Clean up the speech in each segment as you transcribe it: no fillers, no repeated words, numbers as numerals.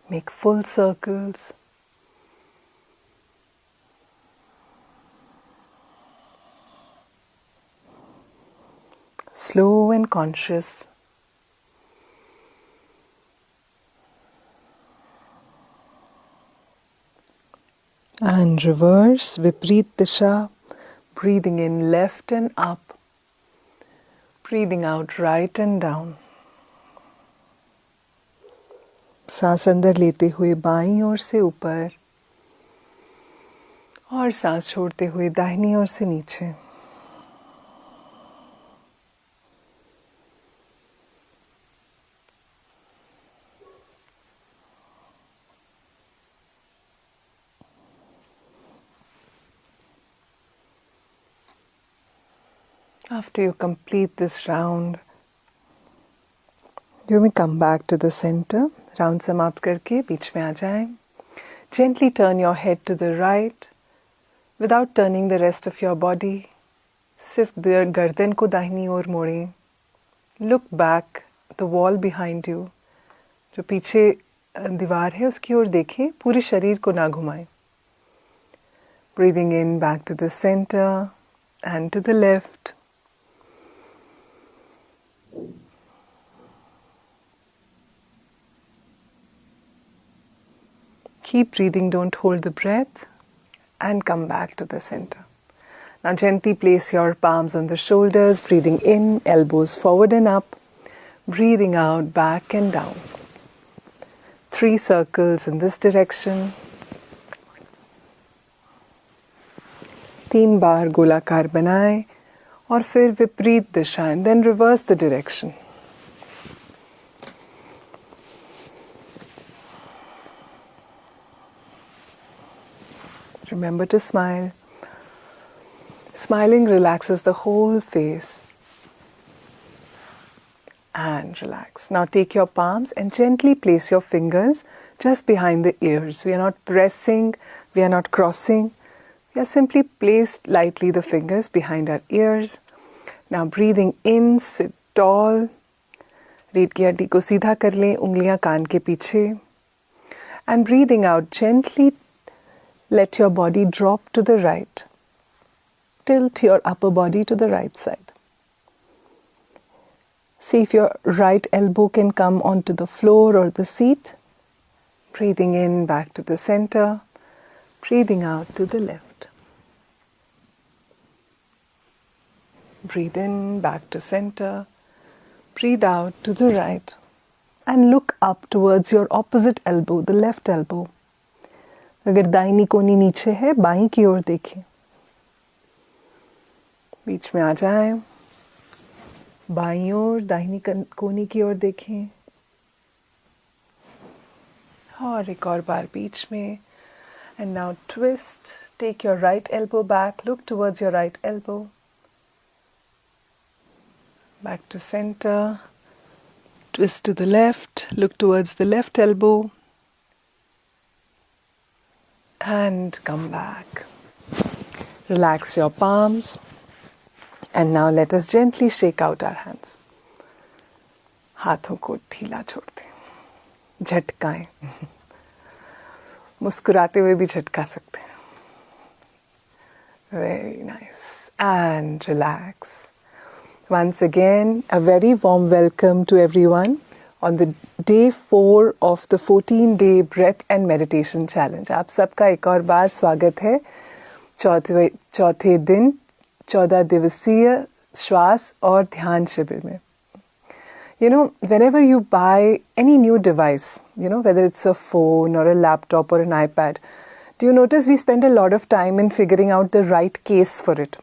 Make full circles. Slow and conscious. And reverse, Vipreet Disha, breathing in left and up, breathing out right and down. सांस अंदर लेते हुए बाईं ओर से ऊपर और सांस छोड़ते हुए दाहिनी ओर से नीचे. After you complete this round, you may come back to the center. Round समाप्त करके बीच में आ जाएं. Gently turn your head to the right without turning the rest of your body. सिर्फ गर्दन को दाहिनी ओर मोड़ें. Look back, the wall behind you. जो पीछे दीवार है उसकी ओर देखें, पूरे शरीर को ना घुमाएं. Breathing in back to the center and to the left. Keep breathing, don't hold the breath, and come back to the center. Now gently place your palms on the shoulders, breathing in, elbows forward and up, breathing out, back and down. 3 circles in this direction. 3 बार गोलाकार बनाएं और फिर विपरीत दिशा, and then reverse the direction. Remember to smile. Smiling relaxes the whole face. And relax. Now take your palms and gently place your fingers just behind the ears. We are not pressing, we are not crossing. We are simply placed lightly the fingers behind our ears. Now breathing in, sit tall. रीढ़ की हड्डी को सीधा कर लें, उंगलियां कान के पीछे. And breathing out gently, let your body drop to the right. Tilt your upper body to the right side. See if your right elbow can come onto the floor or the seat. Breathing in back to the center. Breathing out to the left. Breathe in back to center. Breathe out to the right. And look up towards your opposite elbow, the left elbow. अगर दाहिनी कोनी नीचे है, बाईं की ओर देखें. बीच में आ जाएं. बाईं ओर, दाहिनी कोनी की ओर देखें. और एक और बार बीच में. And now twist. Take your right elbow back. Look towards your right elbow. Back to center. Twist to the left. Look towards the left elbow. And come back. Relax your palms. And now let us gently shake out our hands. हाथों को ढीला छोड़ दें. झटकाएं. मुस्कुराते हुए भी झटका सकते हैं. Very nice. And relax. Once again, a very warm welcome to everyone on the day 4 of the 14-day breath and meditation challenge. आप सबका एक और बार स्वागत है चौथे दिन 14 दिवसीय श्वास और ध्यान शिविर में. You know, whenever you buy any new device, you know, whether it's a phone or a laptop or an iPad, do you notice we spend a lot of time in figuring out the right case for it?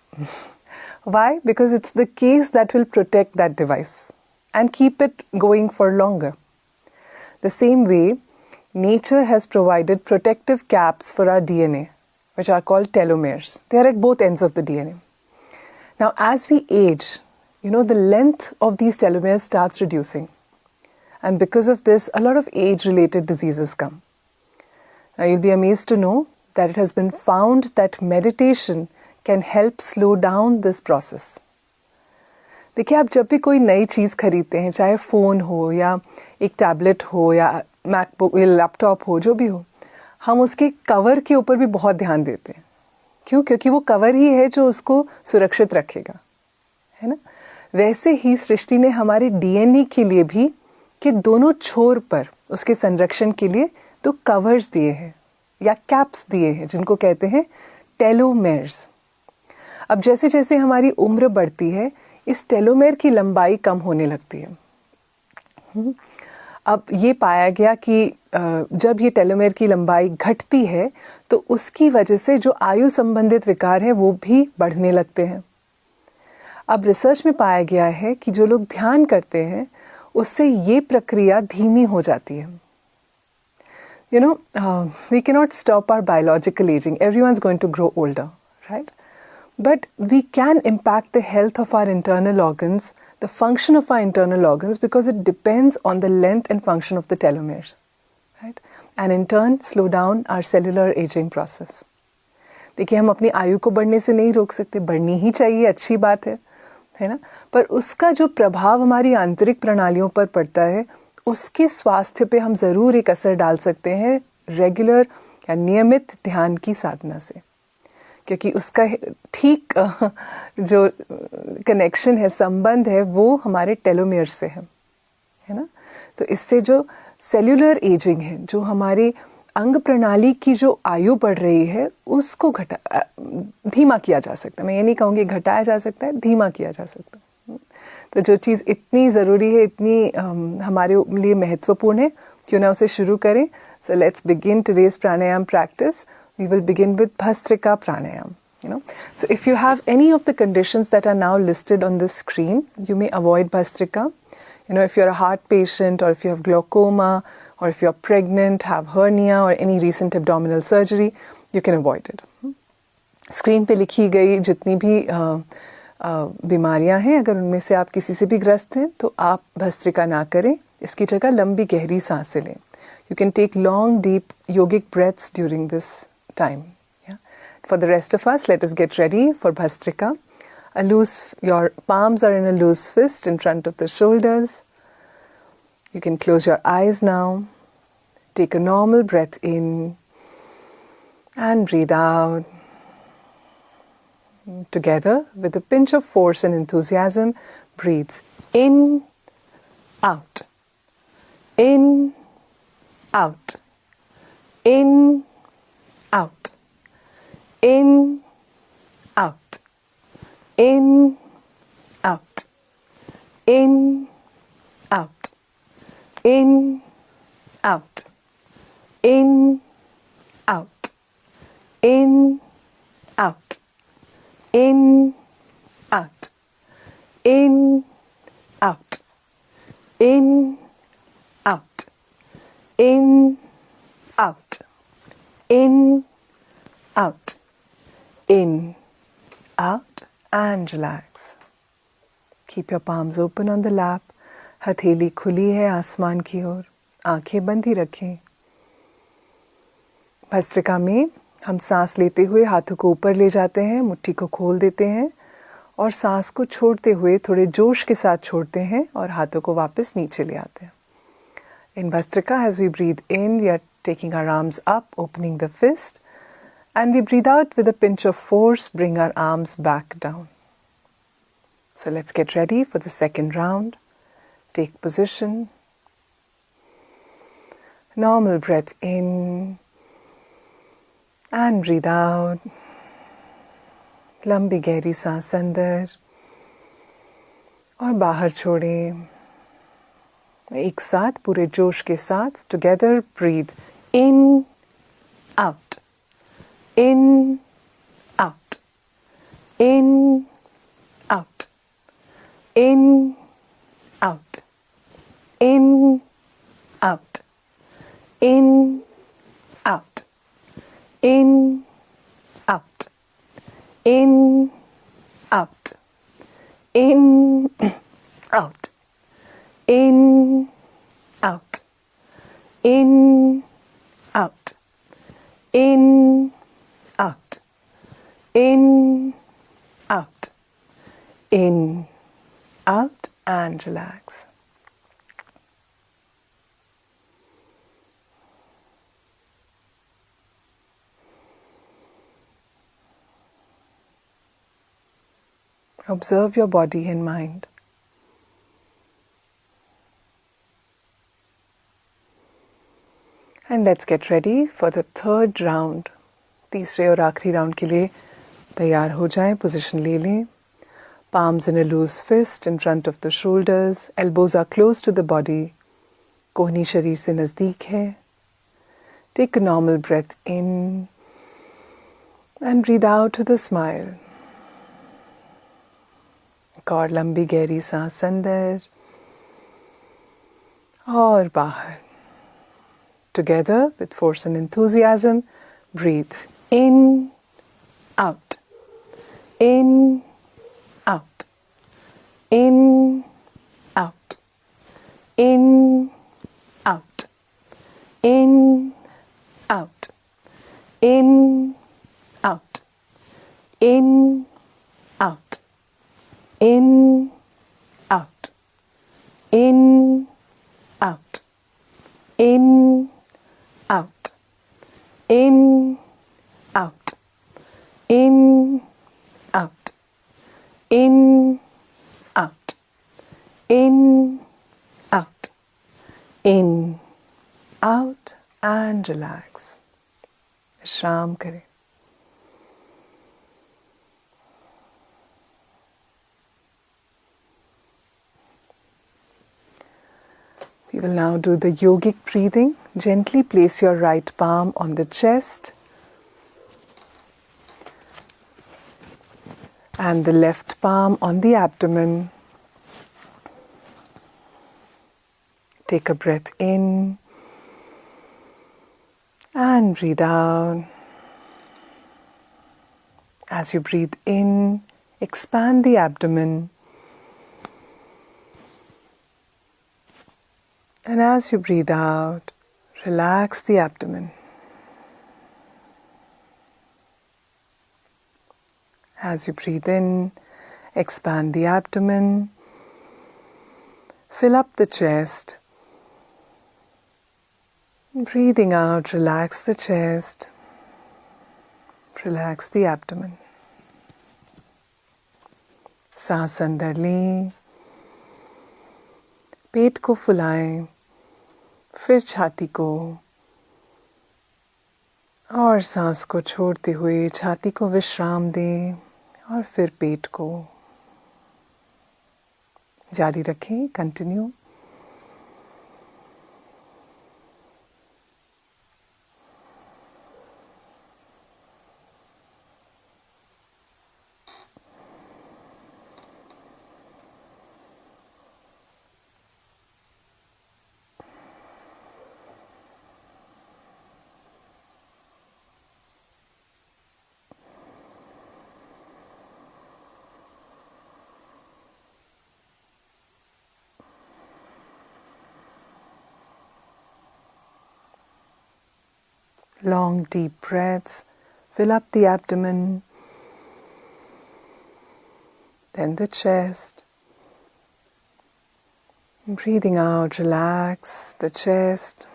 Why? Because it's the case that will protect that device and keep it going for longer. The same way, nature has provided protective caps for our DNA, which are called telomeres. They are at both ends of the DNA. Now, as we age, you know, the length of these telomeres starts reducing. And because of this, a lot of age-related diseases come. Now, you'll be amazed to know that it has been found that meditation can help slow down this process. देखिए, आप जब भी कोई नई चीज़ खरीदते हैं, चाहे phone हो या एक टैबलेट हो या मैकबुक या लैपटॉप हो, जो भी हो, हम उसके कवर के ऊपर भी बहुत ध्यान देते हैं। क्यों? क्योंकि वो कवर ही है जो उसको सुरक्षित रखेगा, है ना। वैसे ही सृष्टि ने हमारे डीएनए के लिए भी कि दोनों छोर पर उसके संरक्षण के लिए तो कवर्स दिए हैं या कैप्स दिए हैं, जिनको कहते हैं टेलोमेर्स। अब जैसे जैसे हमारी उम्र बढ़ती है, इस टेलोमेर की लंबाई कम होने लगती है। अब ये पाया गया कि जब ये टेलोमेर की लंबाई घटती है तो उसकी वजह से जो आयु संबंधित विकार हैं वो भी बढ़ने लगते हैं। अब रिसर्च में पाया गया है कि जो लोग ध्यान करते हैं उससे ये प्रक्रिया धीमी हो जाती है। You know, we cannot stop our biological aging. Everyone's going to grow older, right? But we can impact the health of our internal organs, the function of our internal organs, because it depends on the length and function of the telomeres, right? And in turn, slow down our cellular aging process. देखिए, हम अपनी आयु को बढ़ने से नहीं रोक सकते, बढ़नी ही चाहिए, अच्छी बात है ना। पर उसका जो प्रभाव हमारी आंतरिक प्रणालियों पर पड़ता है, उसके स्वास्थ्य पे हम ज़रूर एक असर डाल सकते हैं रेगुलर या नियमित ध्यान की साधना से, क्योंकि उसका ठीक जो कनेक्शन है, संबंध है, वो हमारे टेलोमेयर से है ना। तो इससे जो सेल्यूलर एजिंग है, जो हमारे अंग प्रणाली की जो आयु बढ़ रही है, उसको धीमा किया जा सकता है। मैं ये नहीं कहूँगी घटाया जा सकता है, धीमा किया जा सकता है। तो जो चीज़ इतनी ज़रूरी है, इतनी हमारे लिए महत्वपूर्ण है, क्यों ना उसे शुरू करें। So let's begin today's pranayama practice. We will begin with Bhastrika Pranayam. So if you have any of the conditions that are now listed on the screen, you may avoid Bhastrika. If you're a heart patient, or if you have glaucoma, or if you're pregnant, have hernia, or any recent abdominal surgery, you can avoid it. Screen पे लिखी गई जितनी भी बीमारियां हैं, अगर उनमें से आप किसी से भी ग्रस्त हैं तो आप भस्त्रिका ना करें, इसकी जगह लंबी गहरी सांसें लें. You can take long deep yogic breaths during this time. Yeah? For the rest of us, let us get ready for Bhastrika. Your palms are in a loose fist in front of the shoulders. You can close your eyes now. Take a normal breath in and breathe out. Together, with a pinch of force and enthusiasm, breathe in, out, in, out, in, out, in, out, in, out, in, out, in, out, in, out, in, out, in, out, in, out, in, out, in, out, in, out, in, out, and relax. Keep your palms open on the lap. हथेली खुली है आसमान की ओर. आंखें बंद ही रखें. भस्त्रिका में हम सांस लेते हुए हाथों को ऊपर ले जाते हैं, मुट्ठी को खोल देते हैं और सांस को छोड़ते हुए थोड़े जोश के साथ छोड़ते हैं और हाथों को वापस नीचे ले आते हैं. In Bhastrika, as we breathe in, we are taking our arms up, opening the fist, and we breathe out with a pinch of force, bring our arms back down. So let's get ready for the second round. Take position. Normal breath in and breathe out. लंबी गहरी सांस अंदर और बाहर छोड़ें. एक साथ पूरे जोश के साथ. Together breathe in, out, in, out, in, out, in, out, in, out, in, out, in, out, in, out, in, out, in, out, in, out, in, out, in, out, in, out, and relax. Observe your body and mind. And let's get ready for the third round. तीसरे और आखिरी round के लिए तैयार हो जाएं, position ले लें. Palms in a loose fist in front of the shoulders. Elbows are close to the body. कोहनी शरीर से नज़दीक है. Take a normal breath in and breathe out with a smile. एक और लंबी गहरी सांस अंदर और बाहर. Together with force and enthusiasm, breathe in, out, in, out, in, out, in, out, in, out, in, out, in, out, in, out, in, out, in, out, in, out, in, out, in, out, in, out, in, out, and relax. विश्राम करें. We will now do the yogic breathing. Gently place your right palm on the chest and the left palm on the abdomen. Take a breath in and breathe out. As you breathe in, expand the abdomen. And as you breathe out, relax the abdomen. As you breathe in, expand the abdomen. Fill up the chest. Breathing out, relax the chest. Relax the abdomen. सांस अंदर लें. पेट को फुलाएं. फिर छाती को. और सांस को छोड़ते हुए छाती को विश्राम दें. और फिर पेट को. जारी रखें. Continue. Long deep breaths. Fill up the abdomen. Then the chest. Breathing out, relax the chest.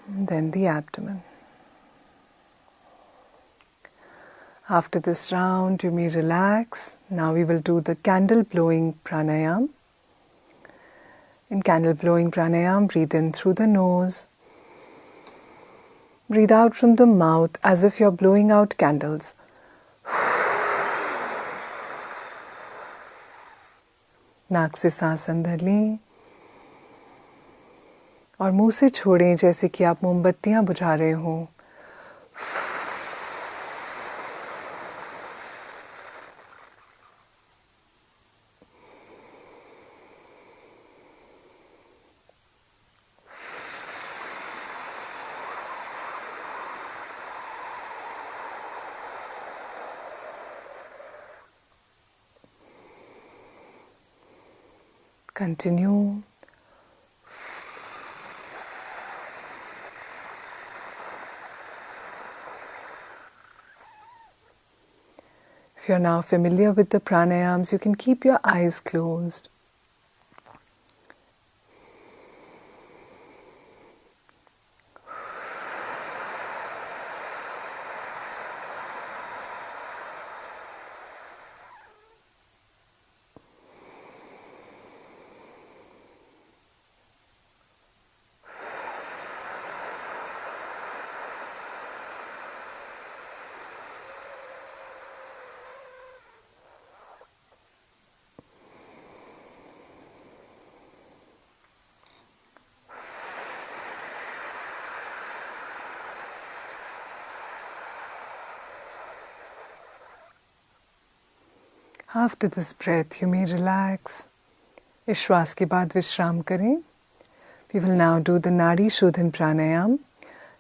Then the abdomen. After this round, you may relax. Now we will do the candle blowing pranayam. In candle blowing pranayam, breathe in through the nose. Breathe out from the mouth as if you're blowing out candles. नाक से सांस अंदर लें और मुंह से छोड़ें जैसे कि आप मोमबत्तियां बुझा रहे हो. Continue. If you're now familiar with the pranayams, you can keep your eyes closed. After this breath, you may relax. इस श्वास के बाद विश्राम करें. We will now do the Nadi Shodhan Pranayam.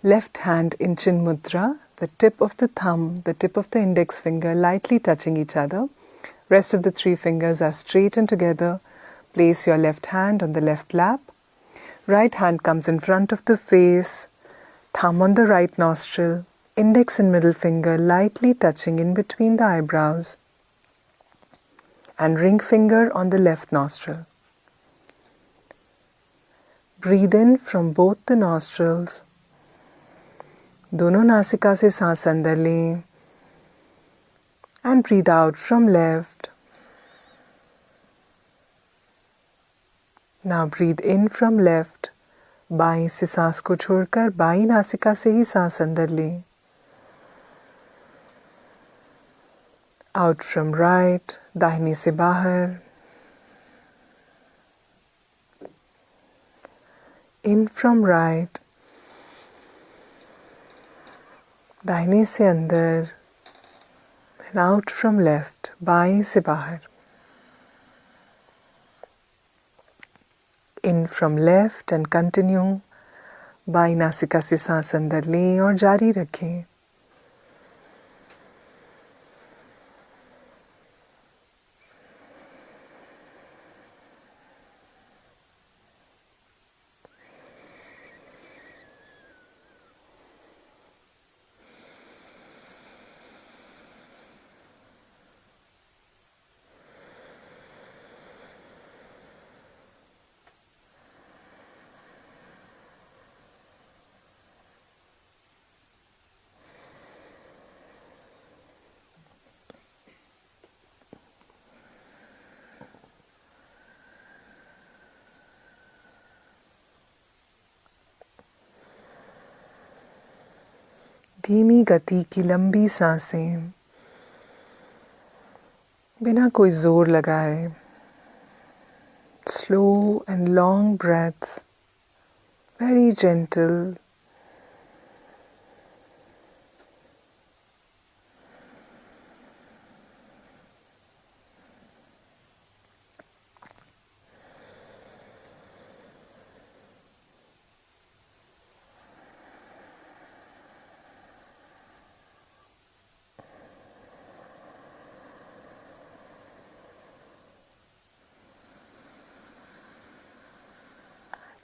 Left hand in Chin Mudra, the tip of the thumb, the tip of the index finger lightly touching each other. Rest of the three fingers are straight and together. Place your left hand on the left lap. Right hand comes in front of the face. Thumb on the right nostril. Index and middle finger lightly touching in between the eyebrows. And ring finger on the left nostril. Breathe in from both the nostrils. दोनों नासिका से सांस अंदर लें. And breathe out from left. Now breathe in from left. बाईं से सांस को छोड़कर बाईं नासिका से ही सांस अंदर लें. Out from right. दाहिने से बाहर. In from right. दाहिने से अंदर. And out from left. बाएं से बाहर. In from left and continue. बाईं नासिका से सांस अंदर लें और जारी रखें. धीमी गति की लंबी सांसें बिना कोई जोर लगाए. Slow and long breaths, very gentle.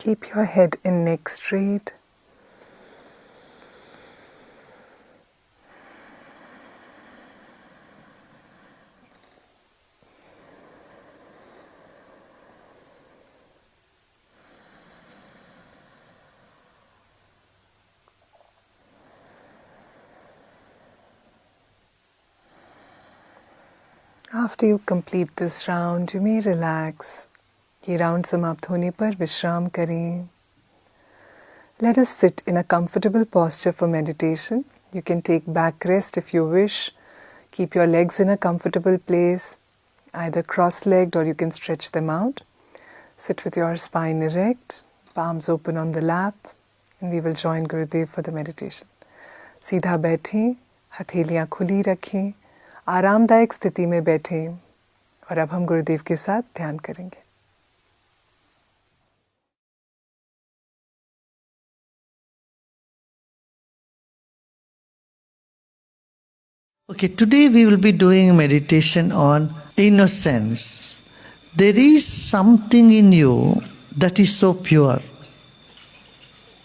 Keep your head and neck straight. After you complete this round, you may relax. ये राउंड समाप्त होने पर विश्राम करें. Let us sit in a comfortable posture for meditation. You can take back rest if you wish. Keep your legs in a comfortable place, either cross-legged or you can stretch them out. Sit with your spine erect, palms open on the lap, and we will join Gurudev for the meditation. सीधा बैठें, हथेलियाँ खुली रखें, आरामदायक स्थिति में बैठें और अब हम गुरुदेव के साथ ध्यान करेंगे. Okay, today we will be doing meditation on innocence. There is something in you that is so pure.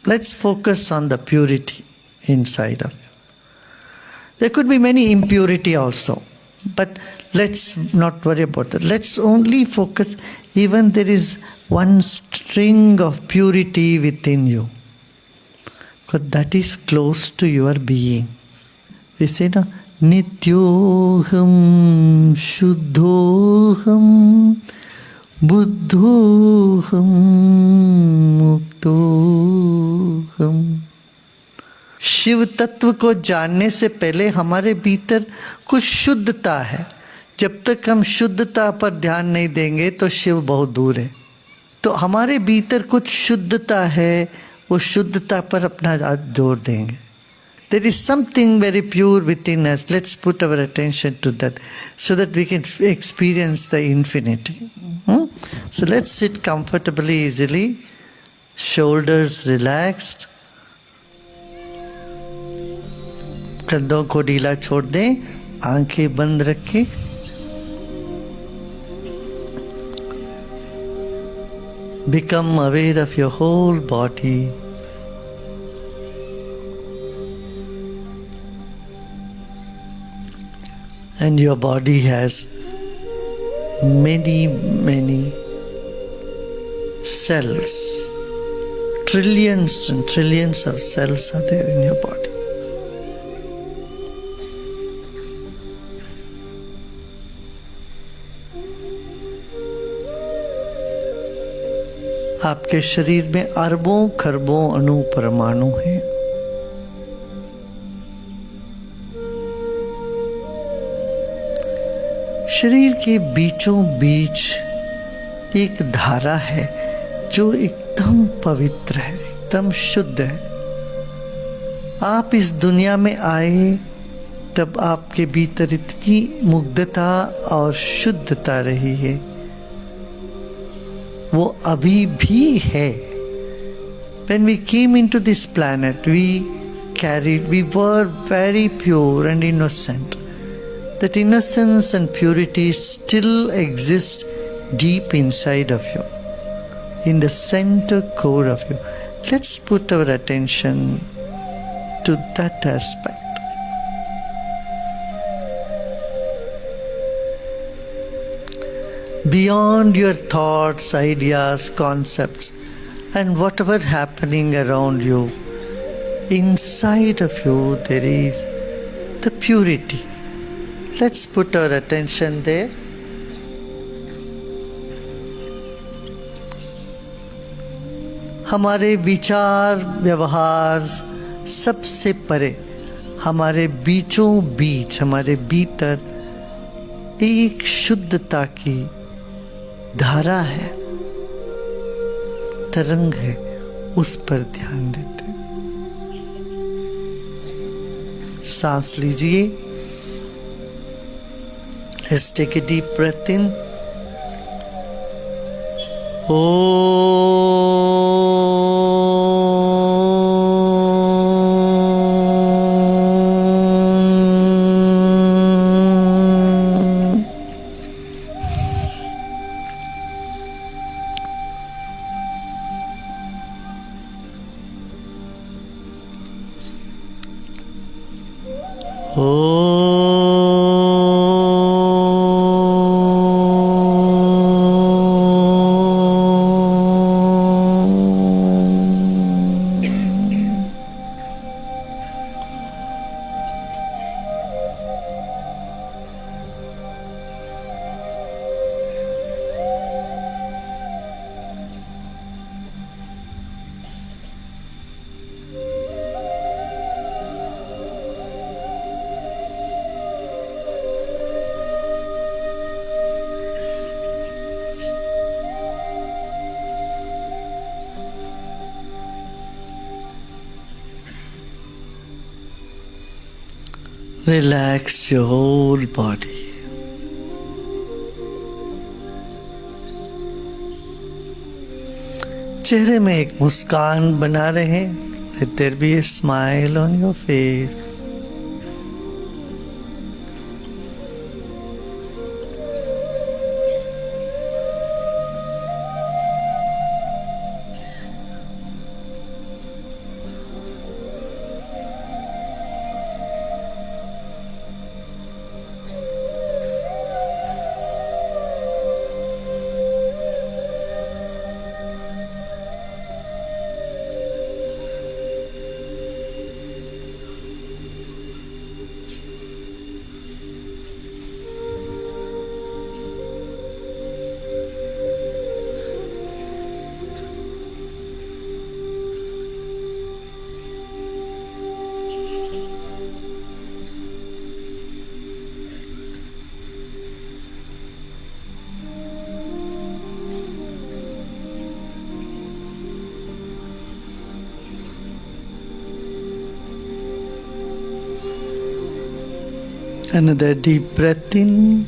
Let's focus on the purity inside of you. There could be many impurity also, but let's not worry about that. Let's only focus, even there is one string of purity within you, because that is close to your being. We say, no, Nityoham Shuddhoham Buddhoham Muktoham. Shiv तत्व को जानने से पहले हमारे भीतर कुछ शुद्धता है. जब तक हम शुद्धता पर ध्यान नहीं देंगे तो शिव बहुत दूर है. तो हमारे भीतर कुछ शुद्धता है, वो शुद्धता पर अपना जोर देंगे. There is something very pure within us. Let's put our attention to that so that we can experience the infinity. So let's sit comfortably, easily. Shoulders relaxed. कंधों को ढीला छोड़ दें, आंखें बंद रखें. Become aware of your whole body. And your body has many, many cells. Trillions and trillions of cells are there in your body. आपके शरीर में अरबों खरबों अणु परमाणु हैं. शरीर के बीचों बीच एक धारा है जो एकदम पवित्र है, एकदम शुद्ध है. आप इस दुनिया में आए तब आपके भीतर इतनी मुग्धता और शुद्धता रही है, वो अभी भी है. When we came into this planet, we were very pure and innocent. That innocence and purity still exist deep inside of you, in the center core of you. Let's put our attention to that aspect. Beyond your thoughts, ideas, concepts, and whatever happening around you, inside of you there is the purity. Let's put our attention there. हमारे विचार व्यवहार सबसे परे हमारे बीचों बीच, हमारे भीतर एक शुद्धता की धारा है, तरंग है, उस पर ध्यान देते. सांस लीजिए. Let's take a deep breath in. Relax your whole body. चेहरे में एक मुस्कान बना रहे. Let there be a smile on your face. Another deep breath in.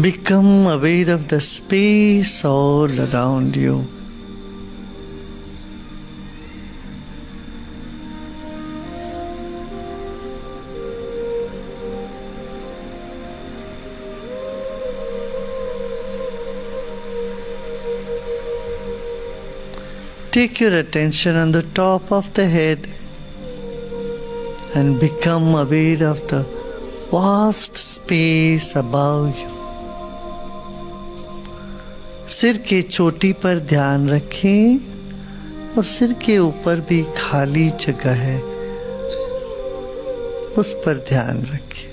Become aware of the space all around you. Take your attention on the top of the head and become aware of the vast space above you. सिर के चोटी पर ध्यान रखें और सिर के ऊपर भी खाली जगह है, उस पर ध्यान रखें।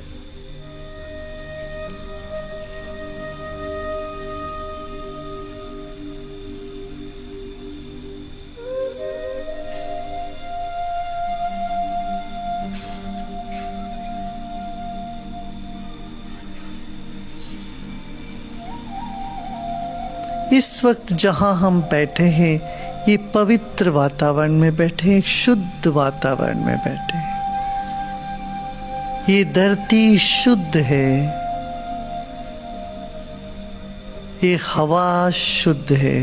इस वक्त जहाँ हम बैठे हैं, ये पवित्र वातावरण में बैठे हैं, शुद्ध वातावरण में बैठे हैं। ये धरती शुद्ध है, ये हवा शुद्ध है,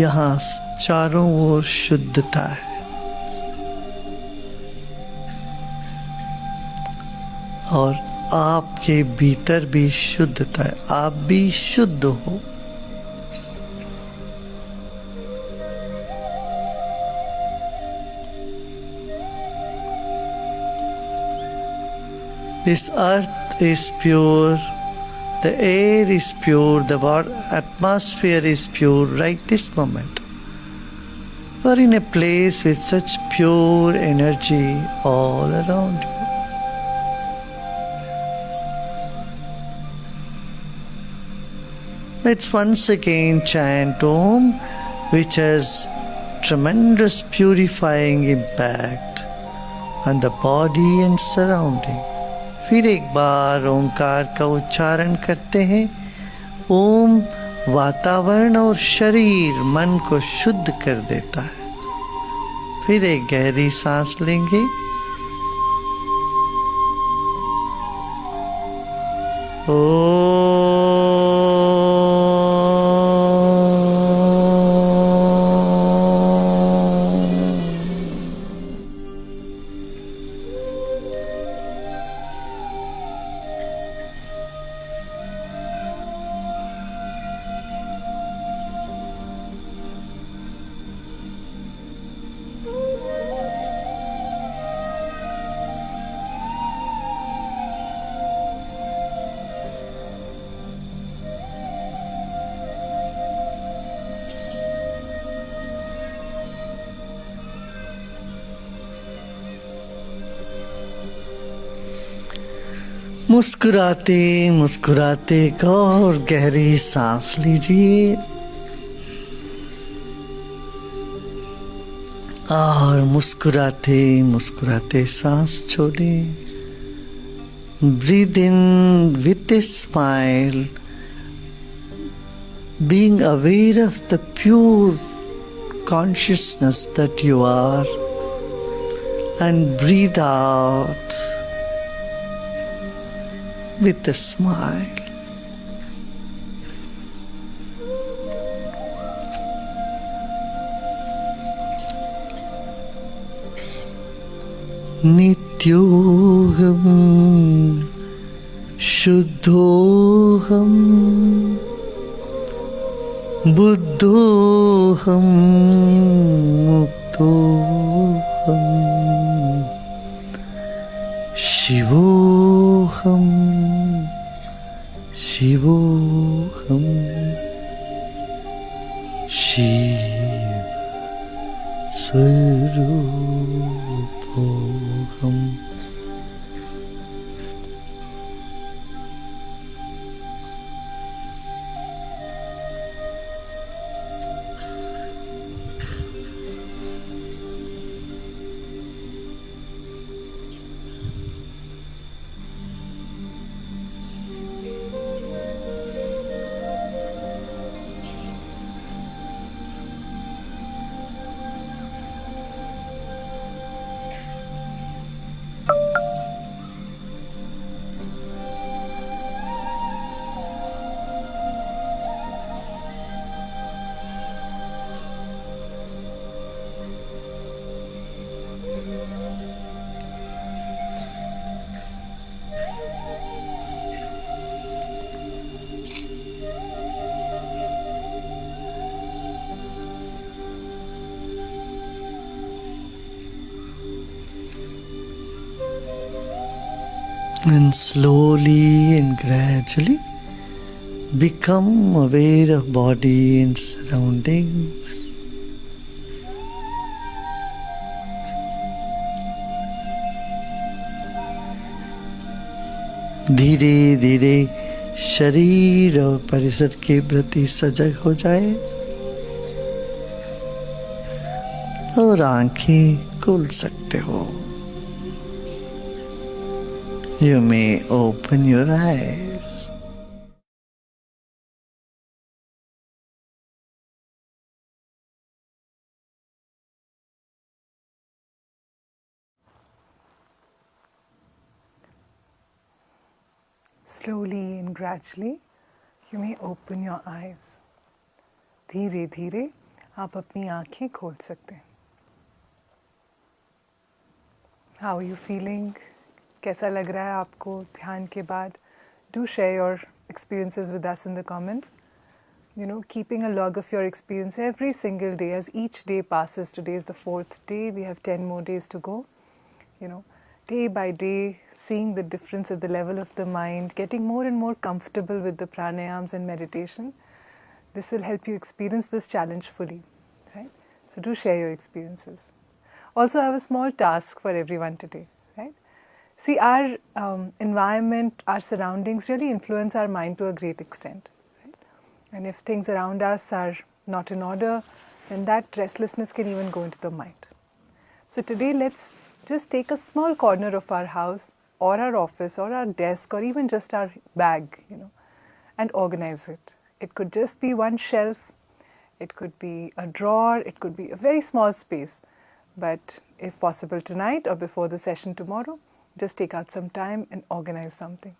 यहाँ चारों ओर शुद्धता है। और आपके भीतर भी शुद्धता है, आप भी शुद्ध हो। This earth is pure, the air is pure, the atmosphere is pure right this moment. We are in a place with such pure energy all around you. Let's once again chant Om, which has tremendous purifying impact on the body and surrounding. फिर एक बार ओंकार का उच्चारण करते हैं। ओम वातावरण और शरीर मन को शुद्ध कर देता है। फिर एक गहरी सांस लेंगे। मुस्कुराते मुस्कुराते एक और गहरी सांस लीजिए और मुस्कुराते मुस्कुराते सांस छोड़ें. Breathe in with a smile, being aware of the pure consciousness that you are, and breathe out with a smile. Nityoham Shuddhoham Buddhoham Muktoham Shivoham Shivoham Shiva Swarupoham. And slowly and gradually become aware of body and surroundings. धीरे धीरे शरीर और परिसर के प्रति सजग हो जाए और आंखें खोल सकते हो. You may open your eyes. Slowly and gradually, you may open your eyes. धीरे धीरे आप अपनी आंखें खोल सकते हैं. How are you feeling? कैसा लग रहा है आपको ध्यान के बाद? Do share your experiences with us in the comments. You know, keeping a log of your experience every single day as each day passes. Today is the 4th day. We have 10 more days to go. You know, day by day, seeing the difference at the level of the mind, getting more and more comfortable with the pranayams and meditation. This will help you experience this challenge fully, right? So do share your experiences. Also, I have a small task for everyone today, right? See, our environment, our surroundings really influence our mind to a great extent. Right? And if things around us are not in order, then that restlessness can even go into the mind. So today, let's just take a small corner of our house or our office or our desk or even just our bag, you know, and organize it. It could just be one shelf, it could be a drawer, it could be a very small space. But if possible tonight or before the session tomorrow, just take out some time and organize something.